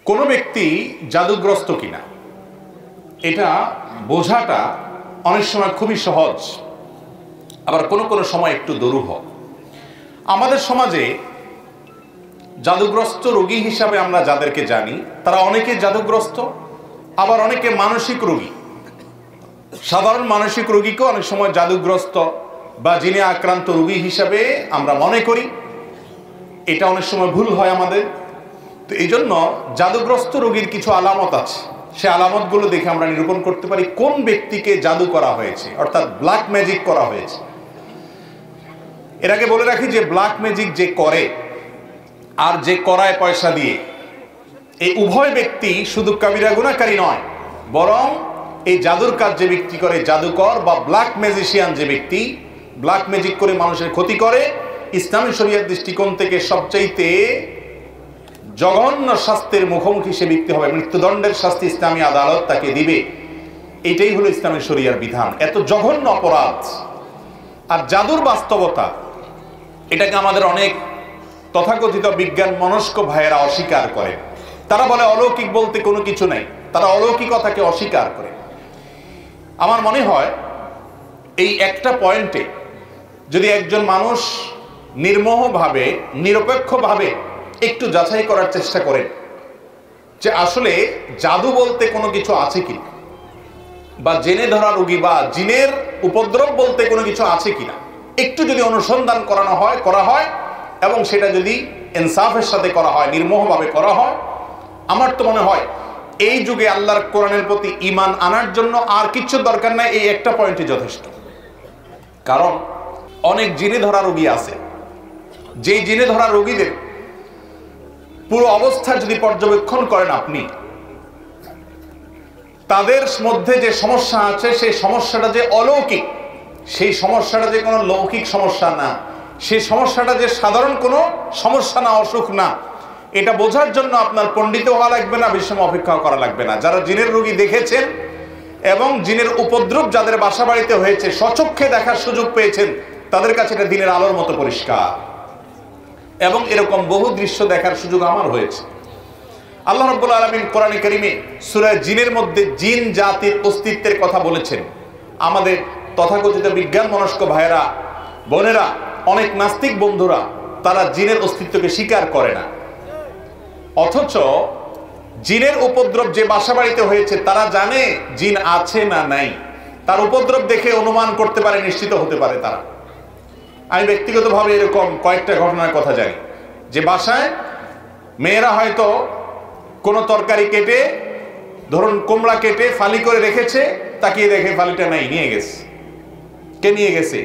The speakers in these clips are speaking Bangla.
কোনো ব্যক্তি জাদুগ্রস্ত কিনা এটা বোঝাটা অনেক সময় খুবই সহজ, আবার কোনো কোনো সময় একটু দুরূহ। আমাদের সমাজে জাদুগ্রস্ত রোগী হিসাবে আমরা যাদেরকে জানি তারা অনেকে জাদুগ্রস্ত, আবার অনেকে মানসিক রোগী। সাধারণ মানসিক রোগীকেও অনেক সময় জাদুগ্রস্ত বা জিনে আক্রান্ত রোগী হিসাবে আমরা মনে করি। এটা অনেক সময় ভুল হয় আমাদের। তো এই জন্য জাদুগ্রস্ত রোগীর কিছু আলামত আছে, সে আলামতগুলো দেখে আমরা নিরূপণ করতে পারি কোন ব্যক্তিকে জাদু করা হয়েছে, অর্থাৎ ব্ল্যাক ম্যাজিক করা হয়েছে। এর আগে বলে রাখি যে ব্ল্যাক ম্যাজিক যে করে আর যে করায় পয়সা দিয়ে, এই উভয় ব্যক্তি শুধু কাবিরা গুনাহকারী নয়, বরং এই জাদুর কাজ যে ব্যক্তি করে, জাদুকর বা ব্ল্যাক ম্যাজিশিয়ান যে ব্যক্তি ব্ল্যাক ম্যাজিক করে মানুষের ক্ষতি করে, ইসলামী শরীয়ত দৃষ্টিকোণ থেকে সবচাইতে জঘন্য শাস্তির মুখোমুখি সে ব্যক্তি হবে, মৃত্যুদণ্ডের শাস্তি ইসলামী আদালত তাকে দিবে। এটাই হলো ইসলামী শরীয়তের বিধান। এত জঘন্য অপরাধ। আর জাদুর বাস্তবতা এটাকে আমাদের অনেক তথাকথিত বিজ্ঞান মনস্ক ভাইয়েরা অস্বীকার করে। তারা বলে অলৌকিক বলতে কোনো কিছু নাই, তারা অলৌকিকতাকে অস্বীকার করে। আমার মনে হয় এই একটা পয়েন্টে যদি একজন মানুষ নির্মোহভাবে নিরপেক্ষভাবে একটু যাচাই করার চেষ্টা করেন যে আসলে জাদু বলতে কোনো কিছু আছে কি, বা জেনে ধরা রোগী বা জিনের উপদ্রব বলতে কোনো কিছু আছে কিনা, একটু যদি অনুসন্ধান করা হয় এবং সেটা যদি ইনসাফের সাথে করা হয়, নির্মোহভাবে করা হয়, আমার তো মনে হয় এই যুগে আল্লাহর কোরআনের প্রতি ঈমান আনার জন্য আর কিছু দরকার নাই, এই একটা পয়েন্টই যথেষ্ট। কারণ অনেক জিনে ধরা রোগী আছে, যেই জিনে ধরা রোগীদের পুরো অবস্থা যদি পর্যবেক্ষণ করেন আপনি, তাদের মধ্যে যে সমস্যা আছে সেই সমস্যাটা যে অলৌকিক, সেই সমস্যাটা যে কোনো লৌকিক সমস্যা না, সেই সমস্যাটা যে সাধারণ কোনো সমস্যা না, অসুখ না, এটা বোঝার জন্য আপনার পণ্ডিত হওয়া লাগবে না, বেশি সময় অপেক্ষা করা লাগবে না। যারা জিনের রোগী দেখেছেন এবং জিনের উপদ্রব যাদের বাসা বাড়িতে হয়েছে, স্বচক্ষে দেখার সুযোগ পেয়েছেন, তাদের কাছে এটা দিনের আলোর মতো পরিষ্কার। এবং এরকম বহু দৃশ্য দেখার সুযোগ আমার হয়েছে। আল্লাহ রাব্বুল আলামিন কোরআনে কারীমে সূরা জিনের মধ্যে জিন জাতির অস্তিত্বের কথা বলেছেন। আমাদের তথাকথিত বিজ্ঞান মনস্ক ভাইয়েরা, বোনেরা, অনেক নাস্তিক বন্ধুরা তারা জিনের অস্তিত্বকে স্বীকার করে না, অথচ জিনের উপদ্রব যে বাসা বাড়িতে হয়েছে তারা জানে জিন আছে না নাই, তার উপদ্রব দেখে অনুমান করতে পারে, নিশ্চিত হতে পারে তারা। আমি ব্যক্তিগতভাবে এরকম কয়েকটা ঘটনার কথা জানি যে বাসায় মেয়েরা হয়তো কোনো তরকারি কেটে, ধরুন কুমড়া কেটে ফালি করে রেখেছে, তাকিয়ে দেখে ফালিটা নাই, নিয়ে গেছে। কে নিয়ে গেছে?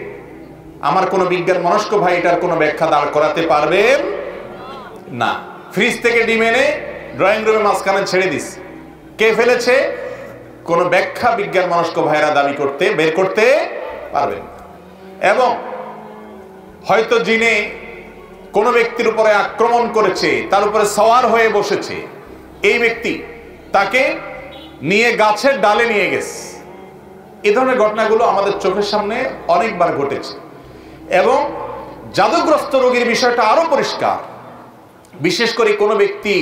আমার কোনো বিজ্ঞান মনস্ক ভাই এটার কোনো ব্যাখ্যা দাঁড় করাতে পারবেন না। ফ্রিজ থেকে ডিম এনে ড্রয়িং রুমে মাঝখানে ছেড়ে দিস, কে ফেলেছে? কোনো ব্যাখ্যা বিজ্ঞান মনস্ক ভাইরা বের করতে পারবেন। এবং হয়তো জিনে কোনো ব্যক্তির উপরে আক্রমণ করেছে, তার উপরে সওয়ার হয়ে বসেছে, এই ব্যক্তি তাকে নিয়ে গাছের ডালে নিয়ে গেছে। এই ধরনের ঘটনাগুলো আমাদের চোখের সামনে অনেকবার ঘটেছে। এবং জাদুগ্রস্ত রোগীর বিষয়টা আরো পরিষ্কার। বিশেষ করে কোনো ব্যক্তি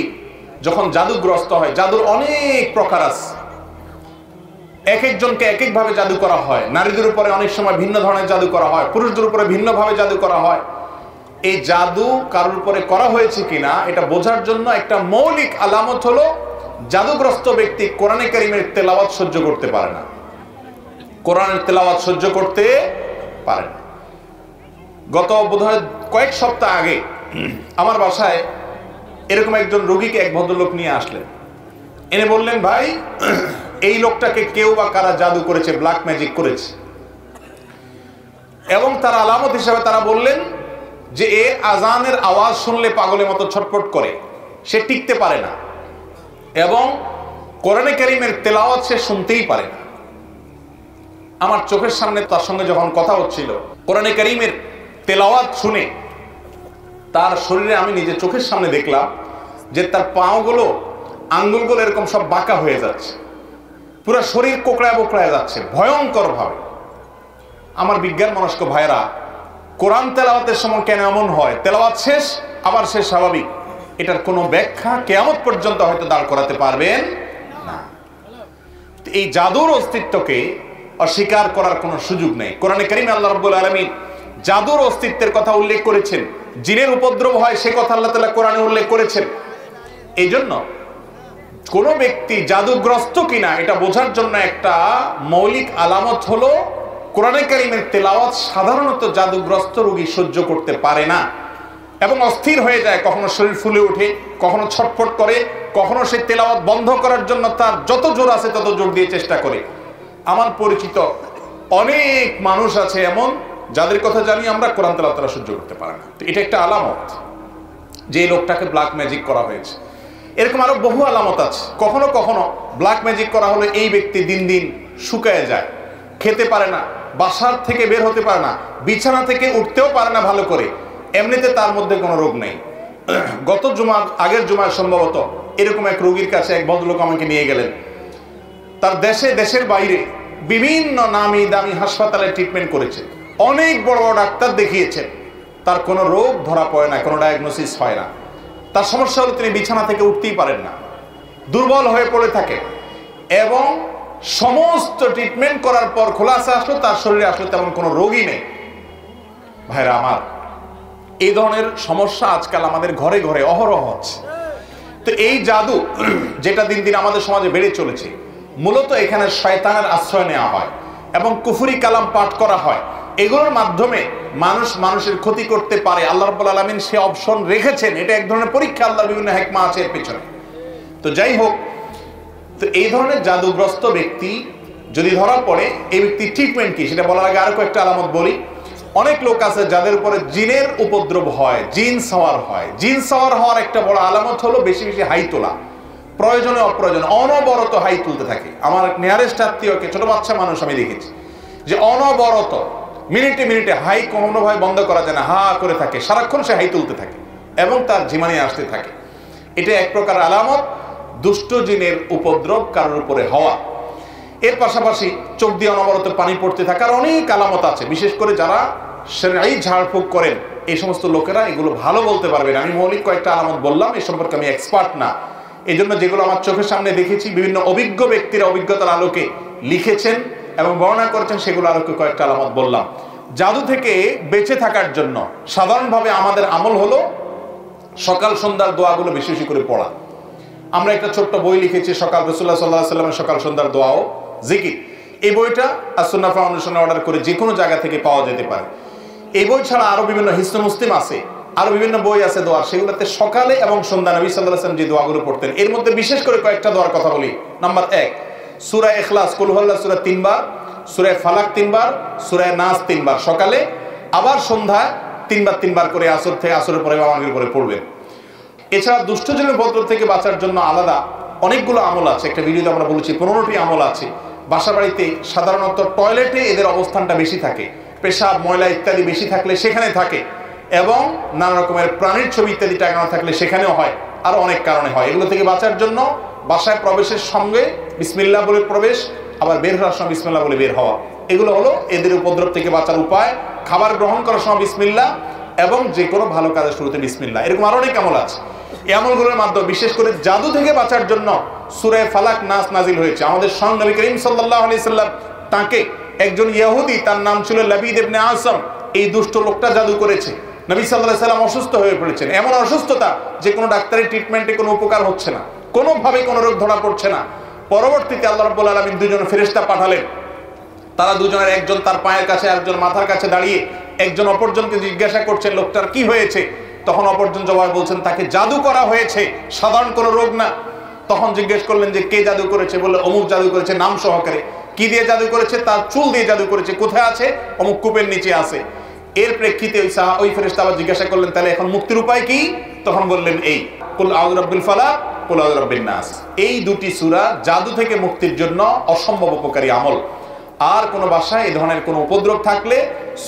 যখন জাদুগ্রস্ত হয়, জাদুর অনেক প্রকার আছে, এক একজনকে এক একভাবে জাদু করা হয়। নারীদের উপরে অনেক সময় ভিন্ন ধরনের জাদু করা হয়, পুরুষদের উপরে ভিন্নভাবে জাদু করা হয়। এই জাদু কারোর উপরে করা হয়েছে কিনা এটা বোঝার জন্য একটা মৌলিক আলামত হলো জাদুগ্রস্ত ব্যক্তি কোরআনে কারীমের তেলাওয়াত সহ্য করতে পারে না, কোরআনের তেলাওয়াত সহ্য করতে পারে না। গত বোধহয় কয়েক সপ্তাহ আগে আমার বাসায় এরকম একজন রোগীকে এক ভদ্রলোক নিয়ে আসলেন, এনে বললেন, ভাই এই লোকটাকে কেউ বা কারা জাদু করেছে, ব্ল্যাক ম্যাজিক করেছে। এবং তার আলামত হিসাবে তারা বললেন যে এ আজানের আওয়াজ শুনলে পাগলের মতো ছটফট করে, সে টিকতে পারে না, এবং কোরআনে কারীমের তেলাওয়াত সে শুনতেই পারে না। আমার চোখের সামনে তার সঙ্গে যখন কথা হচ্ছিল, কোরআনে কারীমের তেলাওয়াত শুনে তার শরীরে আমি নিজে চোখের সামনে দেখলাম যে তার পাগুলো, আঙ্গুলগুলো এরকম সব বাঁকা হয়ে যাচ্ছে, পুরো শরীর কোকড়ায় বোকড়ায় যাচ্ছে ভয়ঙ্কর ভাবে। আমার বিজ্ঞান মনস্ক ভাইরা, কোরআন তেলাওয়াতের সময় কেন এমন হয়? তেলাওয়াত শেষ, আবার সে স্বাভাবিক, এটার কোনো ব্যাখ্যা কিয়ামত পর্যন্ত হয়তো দাঁড় করাতে পারবেন না। এই জাদুর অস্তিত্বকে অস্বীকার করার কোনো সুযোগ নেই। কোরআনে কারিমে আল্লাহ রাব্বুল আলামিন জাদুর অস্তিত্বের কথা উল্লেখ করেছেন, জিনের উপদ্রব হয় সে কথা আল্লাহ তাআলা কোরআনে উল্লেখ করেছেন। এই জন্য কোনো ব্যক্তি জাদুগ্রস্ত কিনা এটা বোঝার জন্য একটা মৌলিক আলামত হলো কোরআনে কারিমের তেলাওয়াত সাধারণত জাদুগ্রস্ত রোগী সহ্য করতে পারে না এবং অস্থির হয়ে যায়, কখনো শরীর ফুলে ওঠে, কখনো ছটফট করে, কখনো সে তেলাওয়াত বন্ধ করার জন্য তার যত জোর আছে তত জোর দিয়ে চেষ্টা করে। আমার পরিচিত অনেক মানুষ আছে এমন যাদের কথা জানি আমরা, কোরআন তেলাওয়াত তারা সহ্য করতে পারে না। তো এটা একটা আলামত যে এই লোকটাকে ব্ল্যাক ম্যাজিক করা হয়েছে। এরকম আরো বহু আলামত আছে। কখনো কখনো ব্ল্যাক ম্যাজিক করা হলে এই ব্যক্তি দিন দিন শুকায় যায়, খেতে পারে না, বাসার থেকে বের হতে পারে না, বিছানা থেকে উঠতেও পারে না ভালো করে। এমনিতে তার মধ্যে কোনো রোগ নেই। গত জুমার আগের জুমায় সম্ভবত এরকম এক রোগীর কাছে এক ভদ্রলোক আমাকে নিয়ে গেলেন। তার দেশের বাইরে বিভিন্ন নামি দামি হাসপাতালে ট্রিটমেন্ট করেছে, অনেক বড় বড় ডাক্তার দেখিয়েছেন, তার কোনো রোগ ধরা পড়ে না, কোনো ডায়াগনোসিস হয় না। তার সমস্যা হলো তিনি বিছানা থেকে উঠতেই পারেন না, দুর্বল হয়ে পড়ে থাকে এবং সমস্ত ট্রিটমেন্ট করার পর খোলাসা আসলো তার শরীরে আসলে তেমন কোনো রোগই নেই। ভাইরা আমার, এই ধরনের সমস্যা আজকাল আমাদের ঘরে ঘরে অহরহ হচ্ছে। তো এই জাদু যেটা দিন দিন আমাদের সমাজে বেড়ে চলেছে, মূলত এখানে শয়তানের আশ্রয় নেওয়া হয় এবং কুফরি কালাম পাঠ করা হয়। এগুলোর মাধ্যমে মানুষের ক্ষতি করতে পারে। আল্লাহ রাব্বুল আলামিন সে অপশন রেখেছেন, এটা এক ধরনের পরীক্ষা, আল্লাহর বিভিন্ন হিকমা আছে এর পেছনে। তো যাই হোক, তো এই ধরনের জাদুগ্রস্ত ব্যক্তি যদি ধরা পড়ে, এই ব্যক্তি ট্রিটমেন্ট কি সেটা বলার আগে আরো কয়েকটা আলামত বলি। অনেক লোক আছে যাদের উপরে জিনের উপদ্রব হয়, জিন সাওয়ার হয়। জিন সাওয়ার হওয়ার একটা বড় আলামত হলো বেশি বেশি হাই তোলা, প্রয়োজনে অপ্রয়োজনে অনবরত হাই তুলতে থাকে। আমার নিয়ারেস্ট আত্মীয়কে, ছোট বাচ্চা মানুষ আমি দেখেছি যে অনবরত মিনিটে মিনিটে হাই কোনোভাবে বন্ধ করা যায় না, হা করে থাকে, সারাক্ষণ সে হাই তুলতে থাকে এবং তার জিমানি আসতে থাকে। এটা এক প্রকার আলামত দুষ্ট জিনের উপদ্রব কারোর উপরে হওয়া। এর পাশাপাশি চোখ দিয়ে অনবরত পানি পড়তে থাকার অনেক আলামত আছে। বিশেষ করে যারা শরঈ ঝাড়ফুঁক করেন এই সমস্ত লোকেরা এগুলো ভালো বলতে পারবেন। আমি মৌলিক কয়েকটা আলামত বললাম, এই সম্পর্কে আমি এক্সপার্ট না। এই জন্য যেগুলো আমার চোখের সামনে দেখেছি, বিভিন্ন অভিজ্ঞ ব্যক্তিরা অভিজ্ঞতার আলোকে লিখেছেন এবং বর্ণনা করেছেন, সেগুলো আলোকে কয়েকটা আলামত বললাম। জাদু থেকে বেঁচে থাকার জন্য সাধারণভাবে আমাদের আমল হলো সকাল সন্ধ্যার দোয়াগুলো বেশি বেশি করে পড়া। আমরা একটা ছোট্ট বই লিখেছি, সকাল রাসূলুল্লাহ সাল্লাল্লাহু আলাইহি ওয়াসাল্লামের সকাল সন্ধ্যার দোয়া ও জিকির। এই বইটা আস-সুন্নাহ ফাউন্ডেশনে অর্ডার করে যে কোনো জায়গা থেকে পাওয়া যেতে পারে। এই বই ছাড়া আরো বিভিন্ন হিসনুল মুসলিম আছে, আরো বিভিন্ন বই আছে দোয়া, সেগুলোতে সকালে এবং সন্ধ্যা নবী সাল্লাল্লাহু আলাইহি ওয়াসাল্লাম যে দোয়াগুলো পড়তেন, এর মধ্যে বিশেষ করে কয়েকটা দোয়ার কথা বলি। নাম্বার 1, সূরা ইখলাস, কুল হুয়াল্লাহু সূরা 3 বার, সূরা ফালাক 3 বার, সূরা নাস 3 বার সকালে, আবার সন্ধ্যায় 3 বার করে আসর থেকে আসরের পরে বা মাগরিবের পরে পড়বেন। এছাড়া দুষ্টজনের উপদ্রব থেকে বাঁচার জন্য আলাদা অনেকগুলো আমল আছে। একটা ভিডিওতে আমরা বলেছি 15টি আমল আছে। বাসা বাড়িতে সাধারণত টয়লেটে এদের অবস্থানটা বেশি থাকে, পেশাব ময়লা ইত্যাদি বেশি থাকলে সেখানে থাকে, এবং নানা রকমের প্রাণীর ছবি ইত্যাদি টাঙানো থাকলে সেখানেও হয়, আরো অনেক কারণে হয়। এগুলো থেকে বাঁচার জন্য বাসায় প্রবেশের সঙ্গে বিসমিল্লাহ বলে প্রবেশ, আবার বের হওয়ার সময় বিসমিল্লাহ বলে বের হওয়া, এগুলো হলো এদের উপদ্রব থেকে বাঁচার উপায়। খাবার গ্রহণ করার সময় বিসমিল্লাহ এবং যে কোনো ভালো কাজের শুরুতে বিসমিল্লাহ। এরকম আরো অনেক আমল আছে। এই আমলগুলোর মাধ্যমে বিশেষ করে জাদু থেকে বাঁচার জন্য সূরা ফালাক নাস নাজিল হয়েছে। আমাদের স্বয়ং নবী করিম সাল্লাল্লাহু আলাইহি সাল্লাম, তাকে একজন ইহুদি, তার নাম ছিল লাবিদ ইবনে আসম, এই দুষ্ট লোকটা জাদু করেছে। নবী সাল্লাল্লাহু আলাইহি সাল্লাম অসুস্থ হয়ে পড়েছেন, এমন অসুস্থতা যে কোনো ডাক্তারি ট্রিটমেন্টে কোনো উপকার হচ্ছে না, কোনোভাবে কোনো রোগ ধরা পড়ছে না। পরবর্তীতে আল্লাহ রাব্বুল আলামিন দুজন ফেরেশতা পাঠালেন। তারা দুজনের একজন তার পায়ের কাছে, একজন মাথার কাছে দাঁড়িয়ে একজন অপরজনকে জিজ্ঞাসা করছেন লোকটার কি হয়েছে। তখন অপরজন জবাব বলছেন তাকে জাদু করা হয়েছে, সাধারণ কোনো রোগ না। তখন জিজ্ঞেস করলেন যে কে জাদু করেছে, বললে অমুক জাদু করেছে নাম সহকারে। কি দিয়ে জাদু করেছে? তার চুল দিয়ে জাদু করেছে। কোথায় আছে? অমুক কূপের নিচে আছে। এর প্রেক্ষিতে ওই ফেরেশতা আবার জিজ্ঞাসা করলেন তাহলে এখন মুক্তির উপায় কি? তখন বললেন এই কুল আউযু বিরাব্বিল ফালাক, কুল আউযু বিরাব্বিন নাস। এই দুটি সূরা জাদু থেকে মুক্তির জন্য অসম্ভব উপকারী আমল। আর কোন বাসায় এই ধরনের কোন উপদ্রব থাকলে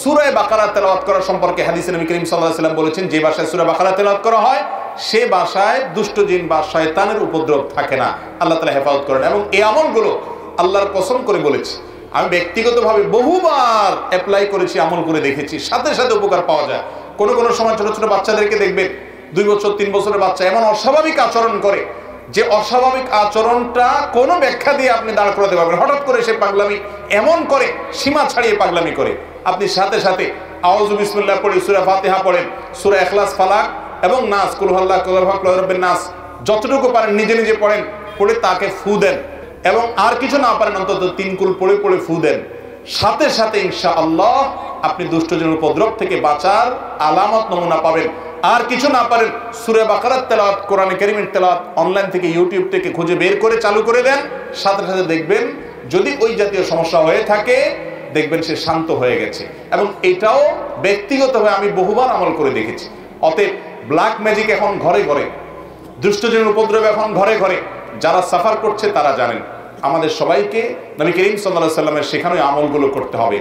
সূরা বাকারা তেলাওয়াত করা সম্পর্কে হাদিসে নবী করিম সাল্লাল্লাহু আলাইহি ওয়াসাল্লাম বলেছেন, যে বাসায় সূরা বাকারা তেলাওয়াত করা হয় সে বাসায় দুষ্ট জিন বা শয়তানের উপদ্রব থাকে না। আল্লাহ তাআলা হেফাজত করেন। এবং এই আমলগুলো আল্লাহর কসম করে বলেছি, আমি ব্যক্তিগতভাবে বহুবার অ্যাপ্লাই করেছি, আমল করে দেখেছি, সাথে সাথে উপকার পাওয়া যায়। কোনো সময় ছোট ছোট বাচ্চাদেরকে দেখবেন 2 বছর 3 বছরের বাচ্চা এমন অস্বাভাবিক আচরণ করে যে অস্বাভাবিক আচরণটা কোনো ব্যাখ্যা দিয়ে আপনি দাঁড় করাতে পারবেন। হঠাৎ করে সে পাগলামি এমন করে, সীমা ছাড়িয়ে পাগলামি করে, আপনি সাথে সাথে আউযু বিসমিল্লাহ পড়ে সূরা ফাতিহা পড়েন, সূরা ইখলাস, ফালাক এবং নাস, কুল হুয়াল্লাহু আহাদ, কুল আউযু বিরাব্বিন নাস, যতটুকু পারেন নিজে নিজে পড়েন, পড়ে তাকে ফু দেন। এবং আর কিছু না পারেন অন্তত 3 কুল পড়ে পড়ে ফু দেন। সাথে সাথে ইনশাআল্লাহ আপনি দুষ্টজনের উপদ্রব থেকে বাঁচার আলামত নমুনা পাবেন। আর কিছু না পারেন সূরা বাকারার তেলাওয়াত, কোরআনে কারীমের তেলাওয়াত অনলাইন থেকে, ইউটিউব থেকে খুঁজে বের করে চালু করে দেন। সাথে সাথে দেখবেন যদি ওই জাতীয় সমস্যা হয়ে থাকে, দেখবেন সে শান্ত হয়ে গেছে। এবং এটাও ব্যক্তিগতভাবে আমি বহুবার আমল করে দেখেছি। অতএব ব্ল্যাক ম্যাজিক এখন ঘরে ঘরে, দুষ্টজনের উপদ্রব এখন ঘরে ঘরে, যারা সাফার করছে তারা জানেন। আমাদের সবাইকে নবী করিম সাল্লাল্লাহু আলাইহি ওয়াসাল্লামের শেখানো আমলগুলো করতে হবে।